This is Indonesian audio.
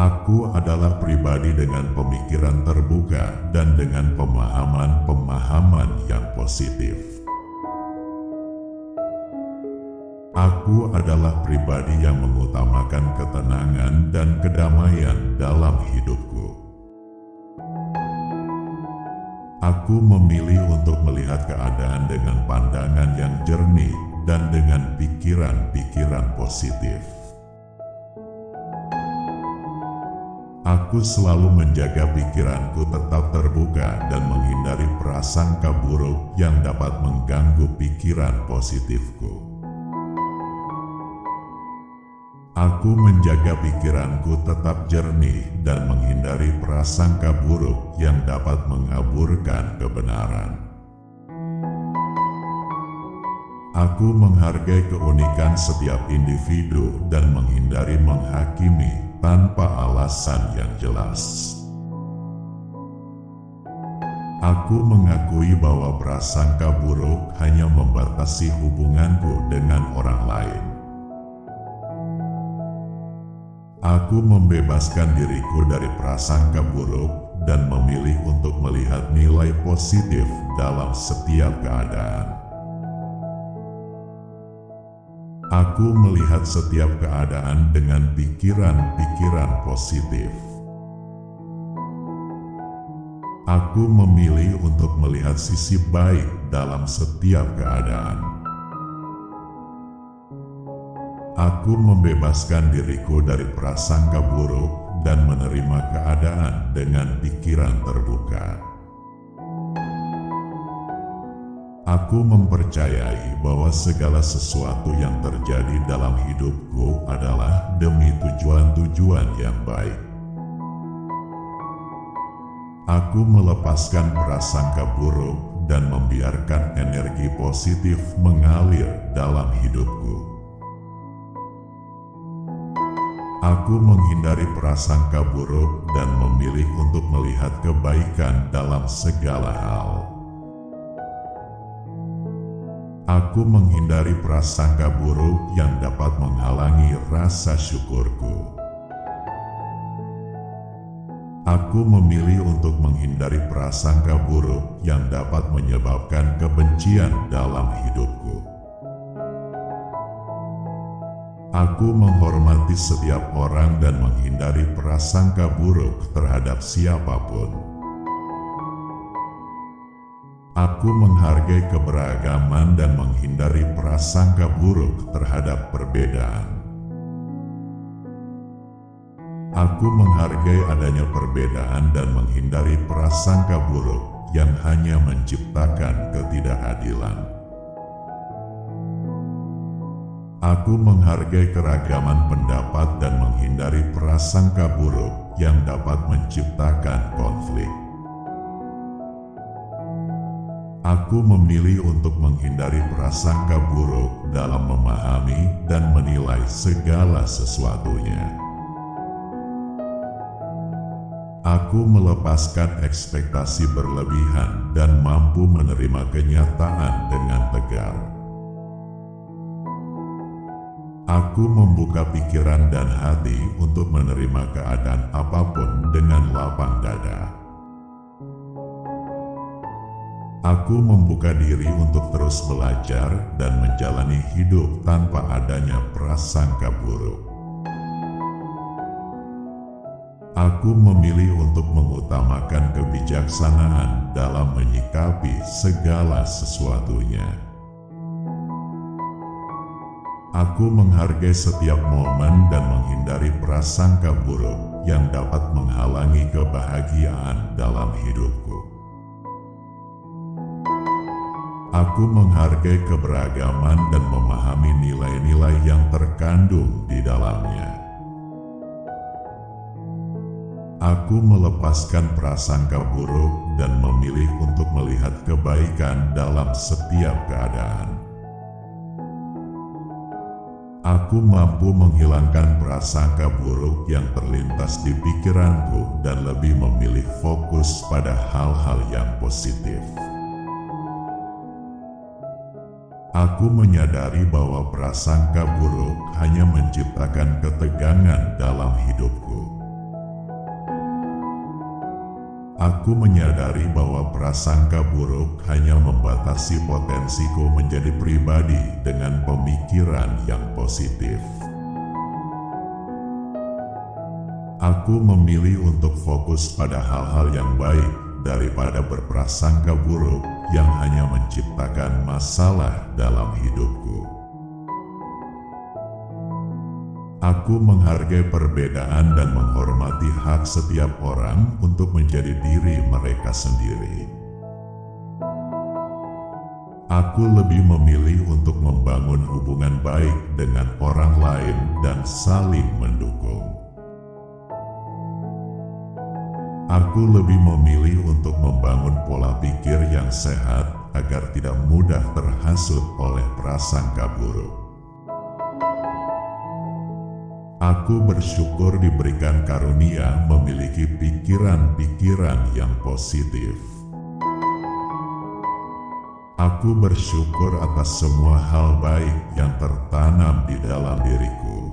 Aku adalah pribadi dengan pemikiran terbuka dan dengan pemahaman-pemahaman yang positif. Aku adalah pribadi yang mengutamakan ketenangan dan kedamaian dalam hidupku. Aku memilih untuk melihat keadaan dengan pandangan yang jernih dan dengan pikiran-pikiran positif. Aku selalu menjaga pikiranku tetap terbuka dan menghindari prasangka buruk yang dapat mengganggu pikiran positifku. Aku menjaga pikiranku tetap jernih dan menghindari prasangka buruk yang dapat mengaburkan kebenaran. Aku menghargai keunikan setiap individu dan menghindari menghakimi tanpa alasan yang jelas. Aku mengakui bahwa prasangka buruk hanya membatasi hubunganku dengan orang lain. Aku membebaskan diriku dari prasangka buruk dan memilih untuk melihat nilai positif dalam setiap keadaan. Aku melihat setiap keadaan dengan pikiran-pikiran positif. Aku memilih untuk melihat sisi baik dalam setiap keadaan. Aku membebaskan diriku dari prasangka buruk dan menerima keadaan dengan pikiran terbuka. Aku mempercayai bahwa segala sesuatu yang terjadi dalam hidupku adalah demi tujuan-tujuan yang baik. Aku melepaskan prasangka buruk dan membiarkan energi positif mengalir dalam hidupku. Aku menghindari prasangka buruk dan memilih untuk melihat kebaikan dalam segala hal. Aku menghindari prasangka buruk yang dapat menghalangi rasa syukurku. Aku memilih untuk menghindari prasangka buruk yang dapat menyebabkan kebencian dalam hidupku. Aku menghormati setiap orang dan menghindari prasangka buruk terhadap siapapun. Aku menghargai keberagaman dan menghindari prasangka buruk terhadap perbedaan. Aku menghargai adanya perbedaan dan menghindari prasangka buruk yang hanya menciptakan ketidakadilan. Aku menghargai keragaman pendapat dan menghindari prasangka buruk yang dapat menciptakan konflik. Aku memilih untuk menghindari prasangka buruk dalam memahami dan menilai segala sesuatunya. Aku melepaskan ekspektasi berlebihan dan mampu menerima kenyataan dengan tegar. Aku membuka pikiran dan hati untuk menerima keadaan apapun dengan lapang dada. Aku membuka diri untuk terus belajar dan menjalani hidup tanpa adanya prasangka buruk. Aku memilih untuk mengutamakan kebijaksanaan dalam menyikapi segala sesuatunya. Aku menghargai setiap momen dan menghindari prasangka buruk yang dapat menghalangi kebahagiaan dalam hidupku. Aku menghargai keberagaman dan memahami nilai-nilai yang terkandung di dalamnya. Aku melepaskan prasangka buruk dan memilih untuk melihat kebaikan dalam setiap keadaan. Aku mampu menghilangkan prasangka buruk yang terlintas di pikiranku dan lebih memilih fokus pada hal-hal yang positif. Aku menyadari bahwa prasangka buruk hanya menciptakan ketegangan dalam hidupku. Aku menyadari bahwa prasangka buruk hanya membatasi potensiku menjadi pribadi dengan pemikiran yang positif. Aku memilih untuk fokus pada hal-hal yang baik daripada berprasangka buruk yang hanya menciptakan masalah dalam hidupku. Aku menghargai perbedaan dan menghormati hak setiap orang untuk menjadi diri mereka sendiri. Aku lebih memilih untuk membangun hubungan baik dengan orang lain dan saling mendukung. Aku lebih memilih untuk membangun pola pikir yang sehat agar tidak mudah terhasut oleh prasangka buruk. Aku bersyukur diberikan karunia memiliki pikiran-pikiran yang positif. Aku bersyukur atas semua hal baik yang tertanam di dalam diriku.